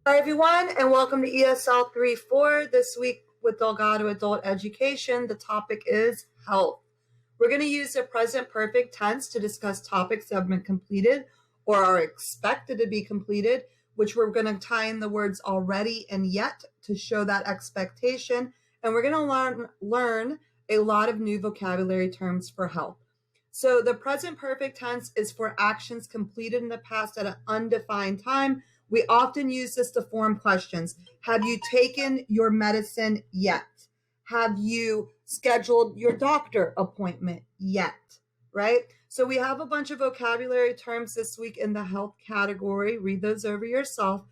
Hi, everyone, and welcome to ESL 3-4. This week with Delgado Adult Education, the topic is health. We're going to use the present perfect tense to discuss topics that have been completed or are expected to be completed, which we're going to tie in the words already and yet to show that expectation. And we're going to learn a lot of new vocabulary terms for health. So the present perfect tense is for actions completed in the past at an undefined time. We often use this to form questions. Have you taken your medicine yet? Have you scheduled your doctor appointment yet? Right? So we have a bunch of vocabulary terms this week in the health category. Read those over yourself.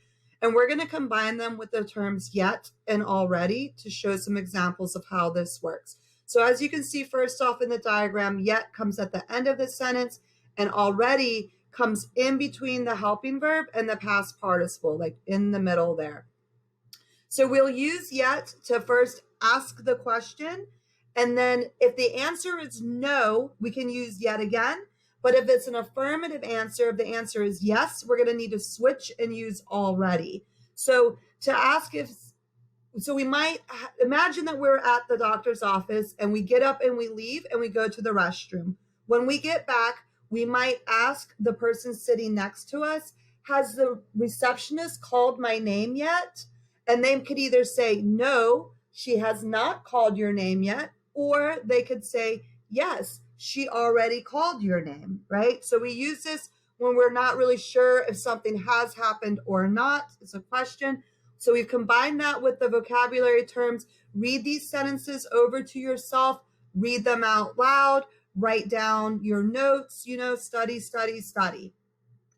And we're going to combine them with the terms yet and already to show some examples of how this works. So as you can see, first off in the diagram, yet comes at the end of the sentence and already comes in between the helping verb and the past participle, like in the middle there. So we'll use yet to first ask the question. And then if the answer is no, we can use yet again. But if it's an affirmative answer, if the answer is yes, we're going to need to switch and use already. So to ask so we might imagine that we're at the doctor's office and we get up and we leave and we go to the restroom. When we get back, we might ask the person sitting next to us, has the receptionist called my name yet? And they could either say, no, she has not called your name yet, or they could say, yes, she already called your name, right? So we use this when we're not really sure if something has happened or not. It's a question. So we've combined that with the vocabulary terms. Read these sentences over to yourself, read them out loud, write down your notes, study, study, study.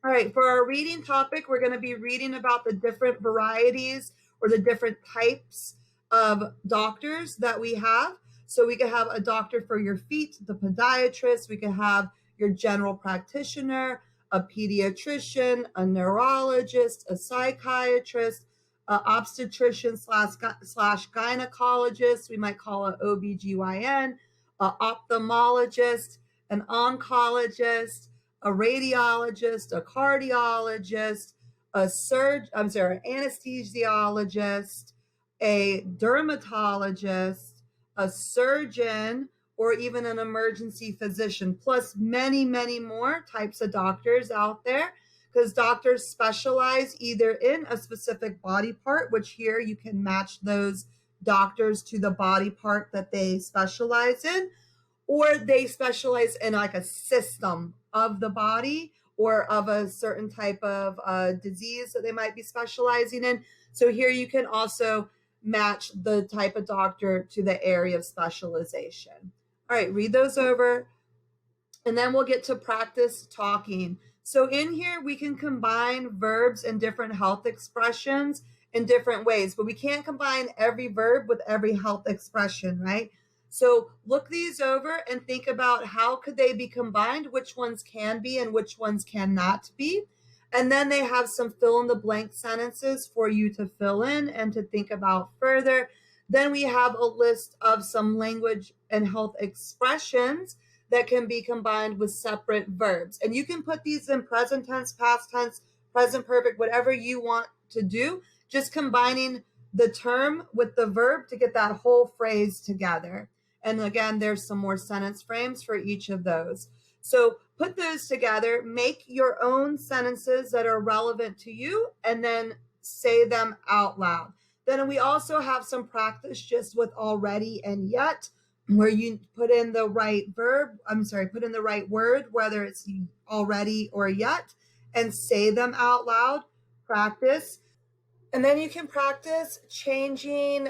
All right, for our reading topic, we're going to be reading about the different varieties or the different types of doctors that we have. So we could have a doctor for your feet, the podiatrist. We could have your general practitioner, a pediatrician, a neurologist, a psychiatrist, obstetrician slash gynecologist. We might call it OBGYN, an ophthalmologist, an oncologist, a radiologist, a cardiologist, an anesthesiologist, a dermatologist, a surgeon, or even an emergency physician, plus many, many more types of doctors out there, because doctors specialize either in a specific body part, which here you can match those doctors to the body part that they specialize in, or they specialize in like a system of the body or of a certain type of disease that they might be specializing in. So here you can also match the type of doctor to the area of specialization. All right, read those over, and then we'll get to practice talking. So in here, we can combine verbs and different health expressions in different ways, but we can't combine every verb with every health expression, right? So look these over and think about how could they be combined, which ones can be and which ones cannot be. And then they have some fill in the blank sentences for you to fill in and to think about further. Then we have a list of some language and health expressions that can be combined with separate verbs. And you can put these in present tense, past tense, present perfect, whatever you want to do, just combining the term with the verb to get that whole phrase together. And again, there's some more sentence frames for each of those. So put those together, make your own sentences that are relevant to you, and then say them out loud. Then we also have some practice just with already and yet, where you put in the right put in the right word, whether it's already or yet, and say them out loud, practice. And then you can practice changing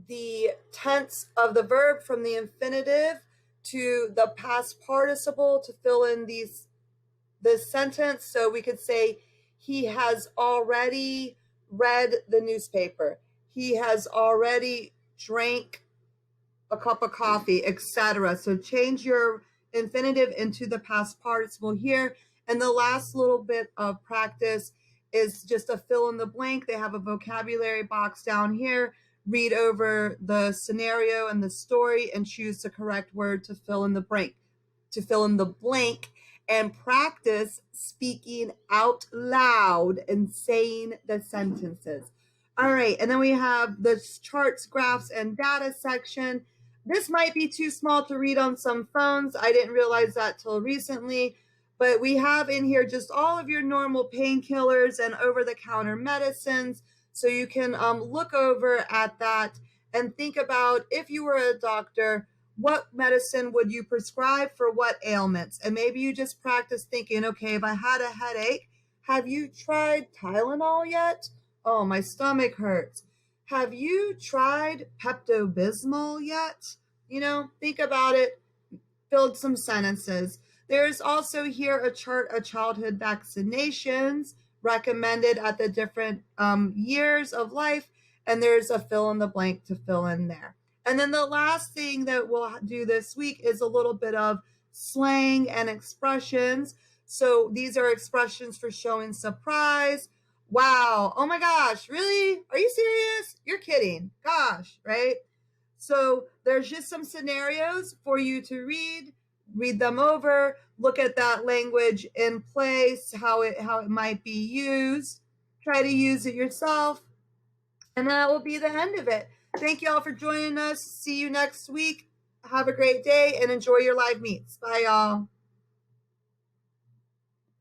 the tense of the verb from the infinitive to the past participle to fill in this sentence. So we could say, he has already read the newspaper. He has already drank a cup of coffee, etc. So change your infinitive into the past participle here. And the last little bit of practice is just a fill in the blank. They have a vocabulary box down here. Read over the scenario and the story and choose the correct word to fill in the blank. and practice speaking out loud and saying the sentences. All right, and then we have the charts, graphs, and data section. This might be too small to read on some phones. I didn't realize that till recently, but we have in here just all of your normal painkillers and over-the-counter medicines, so you can look over at that and think about, if you were a doctor, what medicine would you prescribe for what ailments? And maybe you just practice thinking, okay, if I had a headache, have you tried Tylenol yet? Oh, my stomach hurts. Have you tried Pepto-Bismol yet? Think about it, build some sentences. There's also here a chart of childhood vaccinations recommended at the different years of life, and there's a fill in the blank to fill in there. And then the last thing that we'll do this week is a little bit of slang and expressions. So these are expressions for showing surprise. Wow. Oh my gosh. Really? Are you serious? You're kidding. Gosh, right? So there's just some scenarios for you to read them over, look at that language in place, how it might be used, try to use it yourself, and that will be the end of it. Thank you all for joining us. See you next week. Have a great day and enjoy your live meets. Bye, y'all.